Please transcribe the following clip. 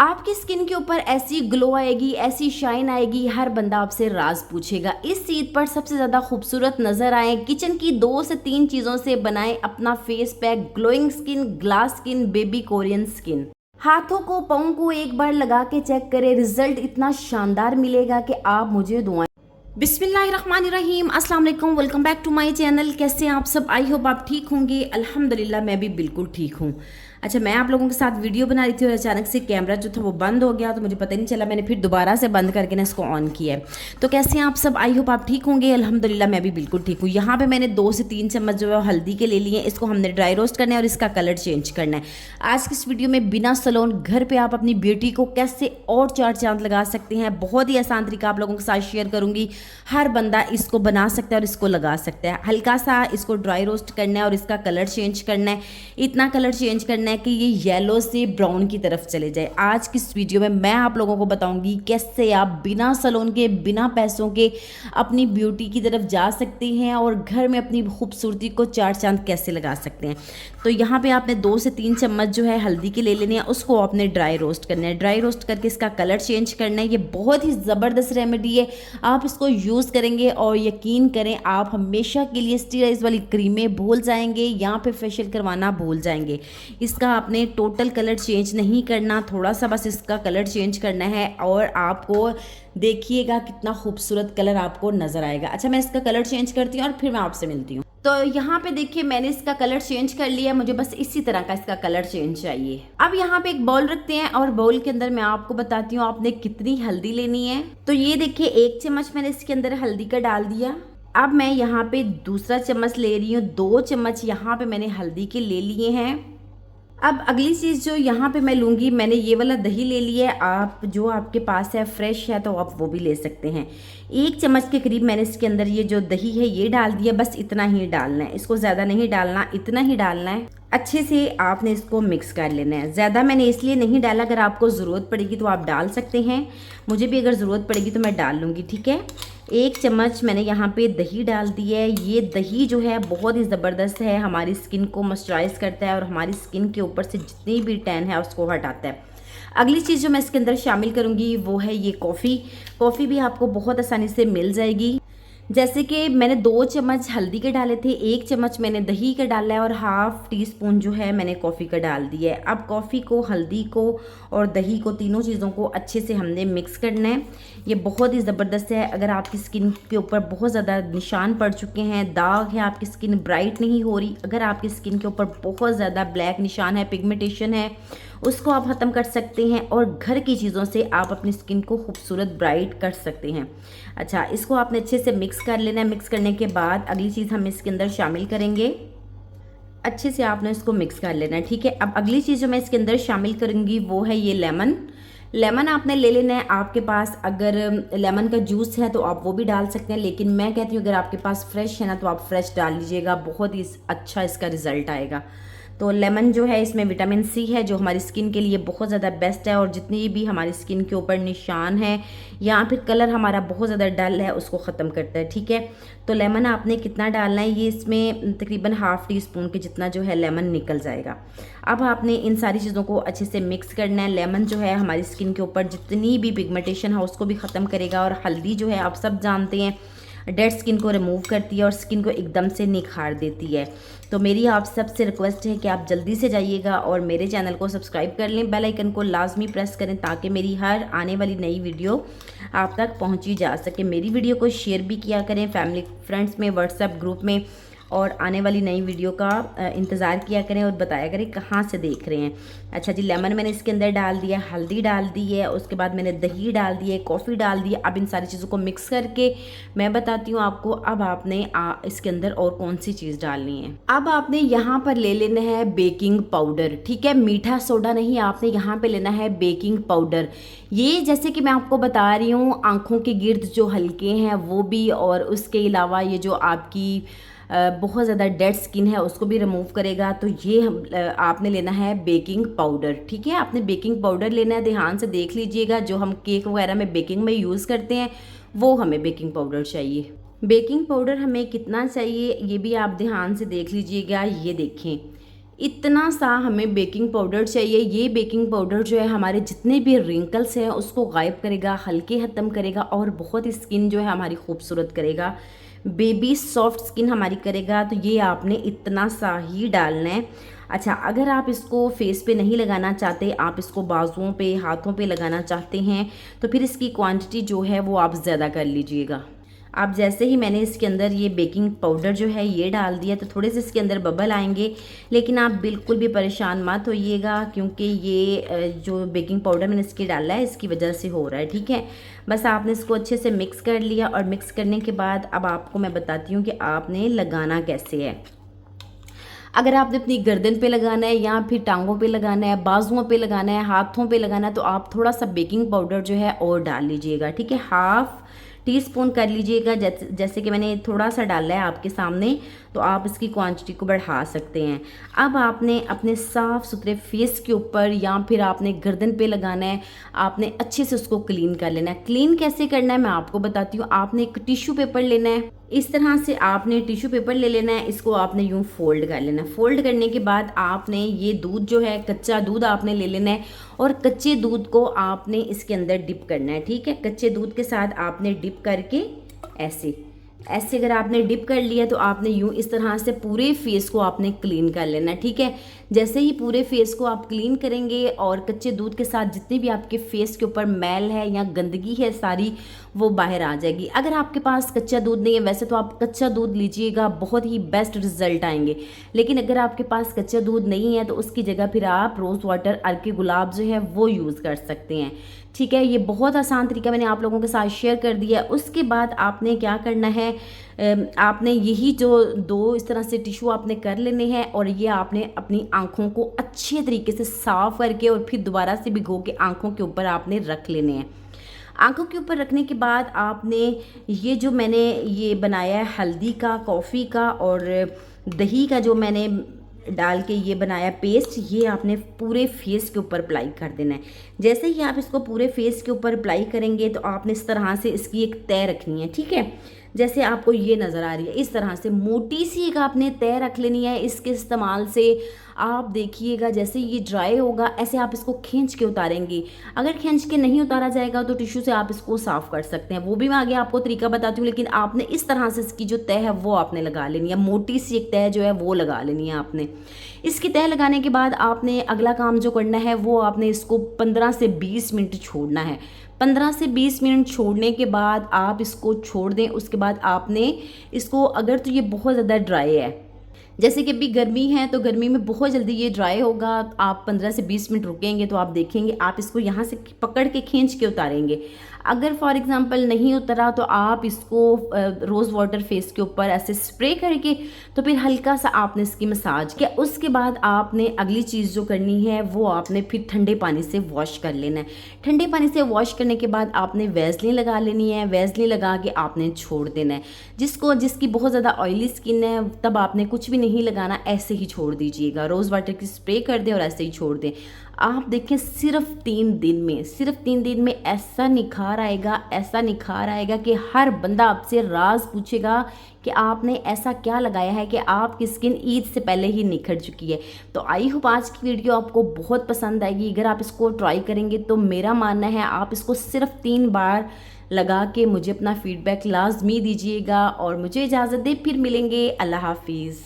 आपकी स्किन के ऊपर ऐसी ग्लो आएगी, ऐसी शाइन आएगी, हर बंदा आपसे राज पूछेगा। इस ईद पर सबसे ज़्यादा खूबसूरत नज़र आए, किचन की 2 से 3 चीज़ों से बनाएं अपना face pack. Glowing skin, glass skin, baby Korean skin. हाथों को, पाँव को एक बार लगा के चेक करें, रिजल्ट इतना शानदार मिलेगा कि आप मुझे दुआएं। बिस्मिल्लाहिर्रहमानिर्रहीम, अस्सलाम वालेकुम, welcome back to my channel. कैसे हैं आप सब? आई होप आप ठीक होंगे। अल्हम्दुलिल्लाह मैं भी बिल्कुल ठीक हूँ। अच्छा, मैं आप लोगों के साथ वीडियो बना रही थी और अचानक से कैमरा जो था वो बंद हो गया, तो मुझे पता नहीं चला। मैंने फिर दोबारा से बंद करके ना इसको ऑन किया है। तो कैसे हैं आप सब? आई होप आप ठीक होंगे। अल्हम्दुलिल्लाह मैं भी बिल्कुल ठीक हूँ। यहाँ पे मैंने 2 से 3 चम्मच जो है हल्दी के ले लिए। इसको हमने ड्राई रोस्ट करना है और इसका कलर चेंज करना है। आज की इस वीडियो में बिना सलोन घर पर आप अपनी ब्यूटी को कैसे और 4 चांद लगा सकते हैं, बहुत ही आसान तरीका आप लोगों के साथ शेयर करूँगी। हर बंदा इसको बना सकता है और इसको लगा सकता है। हल्का सा इसको ड्राई रोस्ट करना है और इसका कलर चेंज करना है। इतना कलर चेंज करना है कि ये येलो से ब्राउन की तरफ चले जाए। आज की इस वीडियो में मैं आप लोगों को बताऊंगी कैसे आप बिना सलोन के, बिना पैसों के अपनी ब्यूटी की तरफ जा सकते हैं और घर में अपनी खूबसूरती को 4 चांद कैसे लगा सकते हैं। तो यहाँ पे आपने 2 से 3 चम्मच जो है हल्दी के ले लेने हैं, उसको आपने ड्राई रोस्ट करना है। ड्राई रोस्ट करके इसका कलर चेंज करना है। ये बहुत ही ज़बरदस्त रेमेडी है, आप इसको यूज़ करेंगे और यकीन करें आप हमेशा के लिए स्टीराइड वाली क्रीमें भूल जाएंगे, यहाँ पे फेशियल करवाना भूल जाएंगे। इसका आपने टोटल कलर चेंज नहीं करना, थोड़ा सा बस इसका कलर चेंज करना है और आपको देखिएगा कितना खूबसूरत कलर आपको नज़र आएगा। अच्छा, मैं इसका कलर चेंज करती हूँ और फिर मैं आपसे मिलती हूँ। तो यहाँ पे देखिए मैंने इसका कलर चेंज कर लिया, मुझे बस इसी तरह का इसका कलर चेंज चाहिए। अब यहाँ पे एक बाउल रखते हैं और बाउल के अंदर मैं आपको बताती हूँ आपने कितनी हल्दी लेनी है। तो ये देखिए 1 चम्मच मैंने इसके अंदर हल्दी का डाल दिया। अब मैं यहाँ पे दूसरा चम्मच ले रही हूँ, 2 चम्मच यहाँ पे मैंने हल्दी के ले लिए हैं। अब अगली चीज़ जो यहाँ पे मैं लूँगी, मैंने ये वाला दही ले लिया है। आप जो आपके पास है फ्रेश है तो आप वो भी ले सकते हैं। 1 चम्मच के करीब मैंने इसके अंदर ये जो दही है ये डाल दिया। बस इतना ही डालना है, इसको ज़्यादा नहीं डालना, इतना ही डालना है। अच्छे से आपने इसको मिक्स कर लेना है। ज़्यादा मैंने इसलिए नहीं डाला, अगर आपको ज़रूरत पड़ेगी तो आप डाल सकते हैं। मुझे भी अगर ज़रूरत पड़ेगी तो मैं डाल लूँगी, ठीक है। 1 चम्मच मैंने यहाँ पे दही डाल दी है। ये दही जो है बहुत ही ज़बरदस्त है, हमारी स्किन को मॉइस्चराइज करता है और हमारी स्किन के ऊपर से जितनी भी टैन है उसको हटाता है। अगली चीज़ जो मैं इसके अंदर शामिल करूँगी वो है ये कॉफ़ी। कॉफ़ी भी आपको बहुत आसानी से मिल जाएगी। जैसे कि मैंने 2 चम्मच हल्दी के डाले थे, 1 चम्मच मैंने दही का डाला है और हाफ़ टी स्पून जो है मैंने कॉफ़ी का डाल दिया है। अब कॉफ़ी को, हल्दी को और दही को, तीनों चीज़ों को अच्छे से हमने मिक्स करना है। ये बहुत ही ज़बरदस्त है। अगर आपकी स्किन के ऊपर बहुत ज़्यादा निशान पड़ चुके हैं, दाग है, आपकी स्किन ब्राइट नहीं हो रही, अगर आपकी स्किन के ऊपर बहुत ज़्यादा ब्लैक निशान है, पिगमेंटेशन है, उसको आप ख़त्म कर सकते हैं और घर की चीज़ों से आप अपनी स्किन को खूबसूरत ब्राइट कर सकते हैं। अच्छा, इसको आपने अच्छे से मिक्स कर लेना है। मिक्स करने के बाद अगली चीज़ हम इसके अंदर शामिल करेंगे। अच्छे से आपने इसको मिक्स कर लेना है, ठीक है। अब अगली चीज़ जो मैं इसके अंदर शामिल करूँगी वो है ये लेमन। लेमन आपने ले लेना है। आपके पास अगर लेमन का जूस है तो आप वो भी डाल सकते हैं, लेकिन मैं कहती हूँ अगर आपके पास फ्रेश है ना तो आप फ्रेश डाल लीजिएगा, बहुत ही अच्छा इसका रिज़ल्ट आएगा। तो लेमन जो है इसमें विटामिन सी है जो हमारी स्किन के लिए बहुत ज़्यादा बेस्ट है और जितनी भी हमारी स्किन के ऊपर निशान है या फिर कलर हमारा बहुत ज़्यादा डल है उसको ख़त्म करता है, ठीक है। तो लेमन आपने कितना डालना है, ये इसमें तकरीबन हाफ़ टी स्पून के जितना जो है लेमन निकल जाएगा। अब आपने इन सारी चीज़ों को अच्छे से मिक्स करना है। लेमन जो है हमारी स्किन के ऊपर जितनी भी पिगमेंटेशन है उसको भी ख़त्म करेगा और हल्दी जो है आप सब जानते हैं डेड स्किन को रिमूव करती है और स्किन को एकदम से निखार देती है। तो मेरी आप सबसे रिक्वेस्ट है कि आप जल्दी से जाइएगा और मेरे चैनल को सब्सक्राइब कर लें, बेल आइकन को लाजमी प्रेस करें ताकि मेरी हर आने वाली नई वीडियो आप तक पहुंची जा सके। मेरी वीडियो को शेयर भी किया करें फैमिली फ्रेंड्स में, व्हाट्सएप ग्रुप में, और आने वाली नई वीडियो का इंतज़ार किया करें और बताया करें कहाँ से देख रहे हैं। अच्छा जी, लेमन मैंने इसके अंदर डाल दिया, हल्दी डाल दी है, उसके बाद मैंने दही डाल दी है, कॉफ़ी डाल दी है। अब इन सारी चीज़ों को मिक्स करके मैं बताती हूँ आपको अब आपने इसके अंदर और कौन सी चीज़ डालनी है। अब आपने यहाँ पर ले लेना है बेकिंग पाउडर, ठीक है। मीठा सोडा नहीं, आपने यहाँ पर लेना है बेकिंग पाउडर। ये जैसे कि मैं आपको बता रही हूँ आँखों के गिर्द जो हल्के हैं वो भी, और उसके अलावा ये जो आपकी बहुत ज़्यादा डेड स्किन है उसको भी रिमूव करेगा। तो ये आपने लेना है बेकिंग पाउडर, ठीक है। आपने बेकिंग पाउडर लेना है, ध्यान से देख लीजिएगा। जो हम केक वगैरह में बेकिंग में यूज़ करते हैं वो हमें बेकिंग पाउडर चाहिए। बेकिंग पाउडर हमें कितना चाहिए ये भी आप ध्यान से देख लीजिएगा। ये देखें इतना सा हमें बेकिंग पाउडर चाहिए। ये बेकिंग पाउडर जो है हमारे जितने भी रिंकल्स हैं उसको गायब करेगा, हल्के ख़त्म करेगा और बहुत ही स्किन जो है हमारी खूबसूरत करेगा, बेबी सॉफ्ट स्किन हमारी करेगा। तो ये आपने इतना सा ही डालना है। अच्छा, अगर आप इसको फेस पे नहीं लगाना चाहते, आप इसको बाजुओं पे, हाथों पे लगाना चाहते हैं, तो फिर इसकी क्वांटिटी जो है वो आप ज़्यादा कर लीजिएगा। आप जैसे ही मैंने इसके अंदर ये बेकिंग पाउडर जो है ये डाल दिया तो थोड़े से इसके अंदर बबल आएंगे, लेकिन आप बिल्कुल भी परेशान मत होइएगा क्योंकि ये जो बेकिंग पाउडर मैंने इसके डाला है इसकी वजह से हो रहा है, ठीक है। बस आपने इसको अच्छे से मिक्स कर लिया और मिक्स करने के बाद अब आपको मैं बताती हूँ कि आपने लगाना कैसे है। अगर आपने अपनी गर्दन पे लगाना है या फिर टांगों पे लगाना है, बाजुओं पे लगाना है, हाथों पे लगाना है, तो आप थोड़ा सा बेकिंग पाउडर जो है और डाल लीजिएगा, ठीक है। हाफ टी स्पून कर लीजिएगा, जैसे कि मैंने थोड़ा सा डाला है आपके सामने, तो आप इसकी क्वांटिटी को बढ़ा सकते हैं। अब आपने अपने साफ़ सुथरे फेस के ऊपर या फिर आपने गर्दन पे लगाना है, आपने अच्छे से उसको क्लीन कर लेना है। क्लीन कैसे करना है मैं आपको बताती हूँ। आपने एक टिश्यू पेपर लेना है, इस तरह से आपने टिश्यू पेपर ले लेना है, इसको आपने यूँ फोल्ड कर लेना है। फोल्ड करने के बाद आपने ये दूध जो है, कच्चा दूध आपने ले लेना है और कच्चे दूध को आपने इसके अंदर डिप करना है, ठीक है। कच्चे दूध के साथ आपने डिप करके ऐसे ऐसे अगर आपने डिप कर लिया तो आपने यूँ इस तरह से पूरे फेस को आपने क्लीन कर लेना है, ठीक है। जैसे ही पूरे फेस को आप क्लीन करेंगे और कच्चे दूध के साथ जितनी भी आपके फेस के ऊपर मैल है या गंदगी है सारी वो बाहर आ जाएगी। अगर आपके पास कच्चा दूध नहीं है, वैसे तो आप कच्चा दूध लीजिएगा, बहुत ही बेस्ट रिजल्ट आएंगे। लेकिन अगर आपके पास कच्चा दूध नहीं है तो उसकी जगह फिर आप रोज़ वाटर, अर्के गुलाब जो है वो यूज़ कर सकते हैं, ठीक है। ये बहुत आसान तरीका मैंने आप लोगों के साथ शेयर कर दिया। उसके बाद आपने क्या करना है, आपने यही जो दो इस तरह से टिश्यू आपने कर लेने हैं और ये आपने अपनी आँखों को अच्छे तरीके से साफ़ करके और फिर दोबारा से भिगो के आँखों के ऊपर आपने रख लेने हैं। आँखों के ऊपर रखने के बाद आपने ये जो मैंने ये बनाया है हल्दी का, कॉफ़ी का और दही का जो मैंने डाल के ये बनाया पेस्ट, ये आपने पूरे फेस के ऊपर अप्लाई कर देना है। जैसे ही आप इसको पूरे फेस के ऊपर अप्लाई करेंगे तो आपने इस तरह से इसकी एक तय रखनी है, ठीक है। जैसे आपको ये नज़र आ रही है, इस तरह से मोटी सी एक आपने तय रख लेनी है। इसके इस्तेमाल से आप देखिएगा जैसे ये ड्राई होगा ऐसे आप इसको खींच के उतारेंगे। अगर खींच के नहीं उतारा जाएगा तो टिश्यू से आप इसको साफ़ कर सकते हैं, वो भी मैं आगे आपको तरीका बताती हूँ। लेकिन आपने इस तरह से इसकी जो तय है वो आपने लगा लेनी है, मोटी सी एक तय जो है वो लगा लेनी है आपने। इसकी तय लगाने के बाद आपने अगला काम जो करना है वो आपने इसको 15 से 20 मिनट छोड़ना है। 15 से 20 मिनट छोड़ने के बाद आप इसको छोड़ दें। उसके बाद आपने इसको, अगर तो ये बहुत ज़्यादा ड्राई है, जैसे कि अभी गर्मी है तो गर्मी में बहुत जल्दी ये ड्राई होगा, आप 15 से 20 मिनट रुकेंगे तो आप देखेंगे आप इसको यहाँ से पकड़ के खींच के उतारेंगे। अगर फॉर एग्जांपल नहीं उतरा तो आप इसको रोज़ वाटर फेस के ऊपर ऐसे स्प्रे करके तो फिर हल्का सा आपने इसकी मसाज किया। उसके बाद आपने अगली चीज़ जो करनी है वो आपने फिर ठंडे पानी से वॉश कर लेना है। ठंडे पानी से वॉश करने के बाद आपने वैसलीन लगा लेनी है। वैसलीन लगा के आपने छोड़ देना है। जिसकी बहुत ज़्यादा ऑयली स्किन है तब आपने कुछ भी नहीं लगाना, ऐसे ही छोड़ दीजिएगा। रोज़ वाटर की स्प्रे कर दें और ऐसे ही छोड़ दें। आप देखें सिर्फ 3 दिन में ऐसा निखार आएगा, ऐसा निखार आएगा कि हर बंदा आपसे राज पूछेगा कि आपने ऐसा क्या लगाया है कि आपकी स्किन ईद से पहले ही निखर चुकी है। तो आई होप आज की वीडियो आपको बहुत पसंद आएगी। अगर आप इसको ट्राई करेंगे तो मेरा मानना है आप इसको सिर्फ 3 बार लगा के मुझे अपना फीडबैक लाजमी दीजिएगा। और मुझे इजाज़त दे, फिर मिलेंगे। अल्लाह हाफिज़।